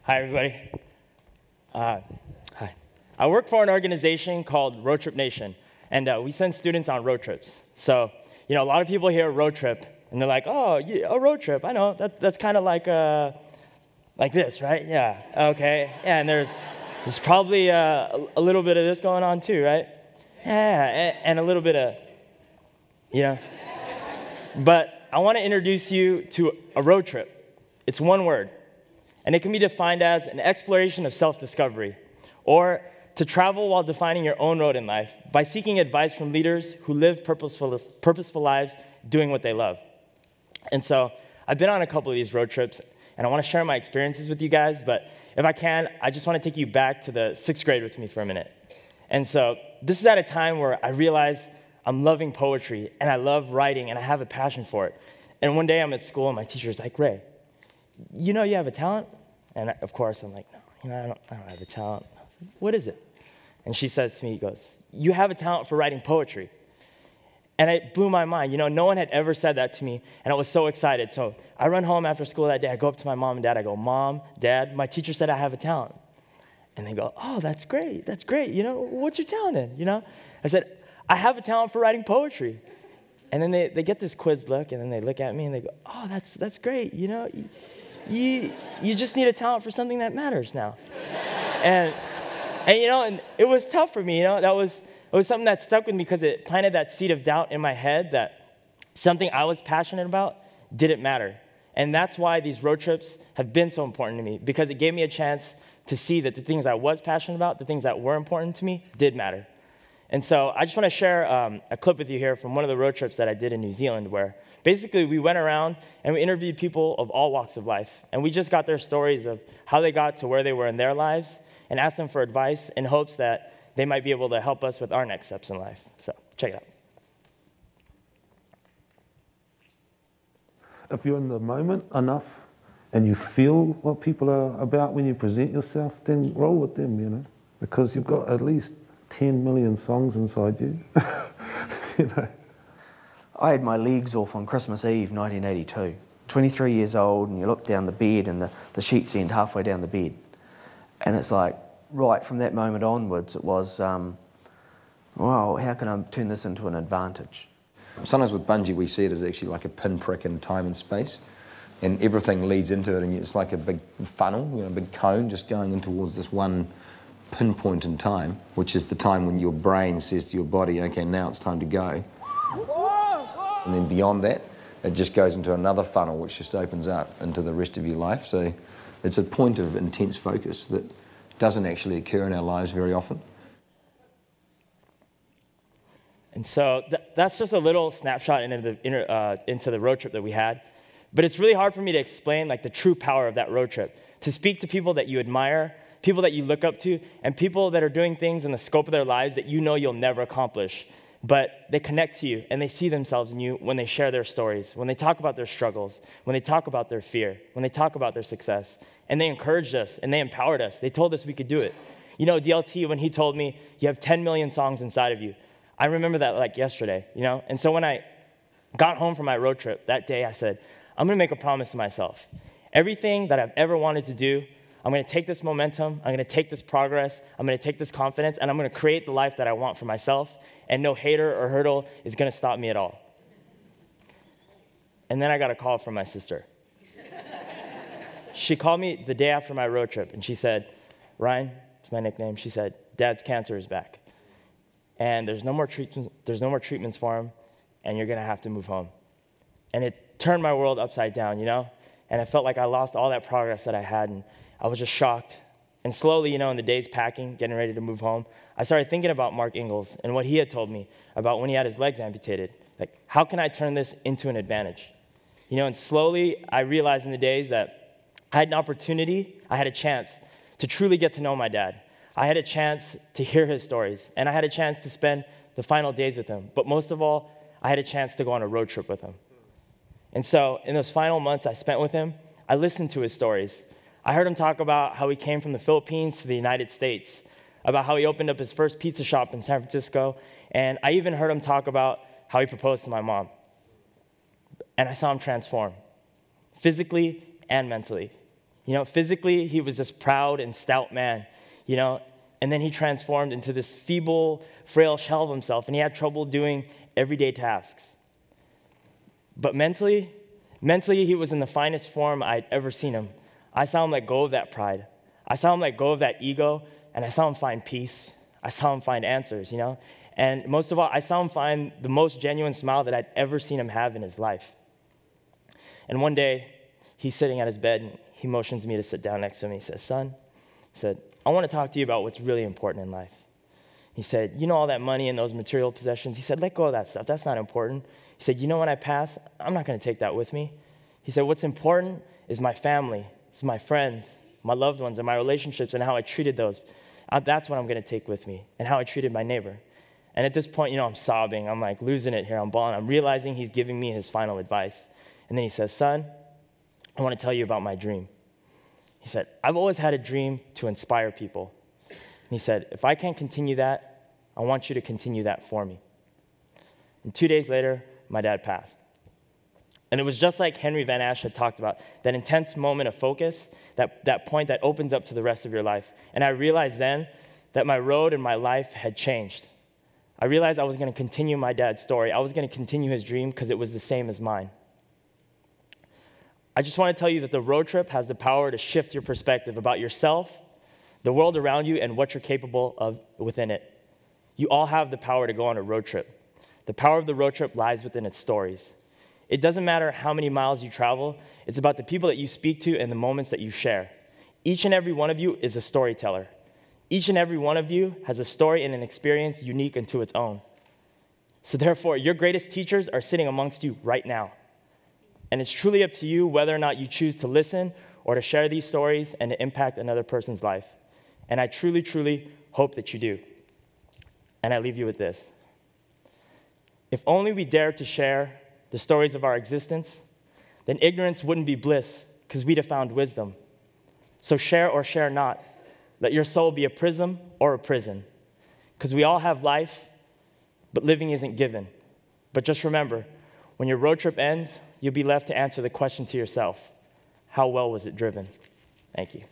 Hi, everybody. Hi. I work for an organization called Roadtrip Nation, and we send students on road trips. So, a lot of people hear road trip, and they're like, oh, yeah, a road trip, I know. That's kind of like this, right? Yeah, okay. Yeah, and there's probably a little bit of this going on too, right? Yeah, and a little bit of, But I want to introduce you to a road trip. It's one word. And it can be defined as an exploration of self-discovery, or to travel while defining your own road in life by seeking advice from leaders who live purposeful lives doing what they love. And so I've been on a couple of these road trips, and I want to share my experiences with you guys, but if I can, I just want to take you back to the 6th grade with me for a minute. And so this is at a time where I realize I'm loving poetry, and I love writing, and I have a passion for it. And one day I'm at school, and my teacher's like, Ray, you know you have a talent? And of course, I'm like, no, I don't have a talent. I was like, what is it? And she says to me, you have a talent for writing poetry. And it blew my mind. No one had ever said that to me, and I was so excited. So I run home after school that day. I go up to my mom and dad. I go, Mom, Dad, my teacher said I have a talent. And they go, oh, that's great. That's great. What's your talent in? I said, I have a talent for writing poetry. And then they get this quizzed look, and then they look at me, and they go, oh, that's great. You just need a talent for something that matters now. And it was tough for me. It was something that stuck with me because it planted that seed of doubt in my head that something I was passionate about didn't matter. And that's why these road trips have been so important to me, because it gave me a chance to see that the things I was passionate about, the things that were important to me, did matter. And so I just want to share a clip with you here from one of the road trips that I did in New Zealand, where basically we went around and we interviewed people of all walks of life. And we just got their stories of how they got to where they were in their lives and asked them for advice in hopes that they might be able to help us with our next steps in life. So check it out. If you're in the moment enough and you feel what people are about when you present yourself, then roll with them, because you've got at least 10 million songs inside you. I had my legs off on Christmas Eve, 1982. 23 years old, and you look down the bed, and the sheets end halfway down the bed. And it's like, right from that moment onwards, it was, wow, how can I turn this into an advantage? Sometimes with bungy, we see it as actually like a pinprick in time and space, and everything leads into it, and it's like a big funnel, a big cone just going in towards this one pinpoint in time, which is the time when your brain says to your body, okay, now it's time to go. And then beyond that, it just goes into another funnel which just opens up into the rest of your life. So it's a point of intense focus that doesn't actually occur in our lives very often. And so that's just a little snapshot into the road trip that we had. But it's really hard for me to explain the true power of that road trip. To speak to people that you admire, people that you look up to, and people that are doing things in the scope of their lives that you'll never accomplish. But they connect to you, and they see themselves in you when they share their stories, when they talk about their struggles, when they talk about their fear, when they talk about their success. And they encouraged us, and they empowered us. They told us we could do it. DLT, when he told me, you have 10 million songs inside of you, I remember that like yesterday, And so when I got home from my road trip that day, I said, I'm going to make a promise to myself. Everything that I've ever wanted to do, I'm going to take this momentum, I'm going to take this progress, I'm going to take this confidence, and I'm going to create the life that I want for myself, and no hater or hurdle is going to stop me at all. And then I got a call from my sister. She called me the day after my road trip, and she said, Ryan, it's my nickname, she said, Dad's cancer is back. And there's no more treatments for him, and you're going to have to move home. And it turned my world upside down, And I felt like I lost all that progress that I had, and I was just shocked. And slowly, in the days packing, getting ready to move home, I started thinking about Mark Ingalls and what he had told me about when he had his legs amputated. Like, how can I turn this into an advantage? And slowly, I realized in the days that I had an opportunity, I had a chance to truly get to know my dad. I had a chance to hear his stories, and I had a chance to spend the final days with him. But most of all, I had a chance to go on a road trip with him. And so in those final months I spent with him, I listened to his stories. I heard him talk about how he came from the Philippines to the United States, about how he opened up his first pizza shop in San Francisco, and I even heard him talk about how he proposed to my mom. And I saw him transform, physically and mentally. You know, physically, he was this proud and stout man, you know, and then he transformed into this feeble, frail shell of himself, and he had trouble doing everyday tasks. But mentally, he was in the finest form I'd ever seen him. I saw him let go of that pride. I saw him let go of that ego, and I saw him find peace. I saw him find answers, you know? And most of all, I saw him find the most genuine smile that I'd ever seen him have in his life. And one day, he's sitting at his bed, and he motions me to sit down next to him. He says, son, he said, I want to talk to you about what's really important in life. He said, you know all that money and those material possessions? He said, let go of that stuff. That's not important. He said, you know when I pass, I'm not going to take that with me. He said, what's important is my family, it's my friends, my loved ones, and my relationships, and how I treated those. That's what I'm going to take with me, and how I treated my neighbor. And at this point, you know, I'm sobbing. I'm like losing it here. I'm bawling. I'm realizing he's giving me his final advice. And then he says, son, I want to tell you about my dream. He said, I've always had a dream to inspire people. And he said, if I can't continue that, I want you to continue that for me. And 2 days later, my dad passed. And it was just like Henry Van Ash had talked about, that intense moment of focus, that point that opens up to the rest of your life. And I realized then that my road and my life had changed. I realized I was going to continue my dad's story. I was going to continue his dream because it was the same as mine. I just want to tell you that the road trip has the power to shift your perspective about yourself, the world around you, and what you're capable of within it. You all have the power to go on a road trip. The power of the road trip lies within its stories. It doesn't matter how many miles you travel. It's about the people that you speak to and the moments that you share. Each and every one of you is a storyteller. Each and every one of you has a story and an experience unique unto its own. So therefore, your greatest teachers are sitting amongst you right now. And it's truly up to you whether or not you choose to listen or to share these stories and to impact another person's life. And I truly, truly hope that you do. And I leave you with this. If only we dared to share the stories of our existence, then ignorance wouldn't be bliss because we'd have found wisdom. So share or share not. Let your soul be a prism or a prison. Because we all have life, but living isn't given. But just remember, when your road trip ends, you'll be left to answer the question to yourself, how well was it driven? Thank you.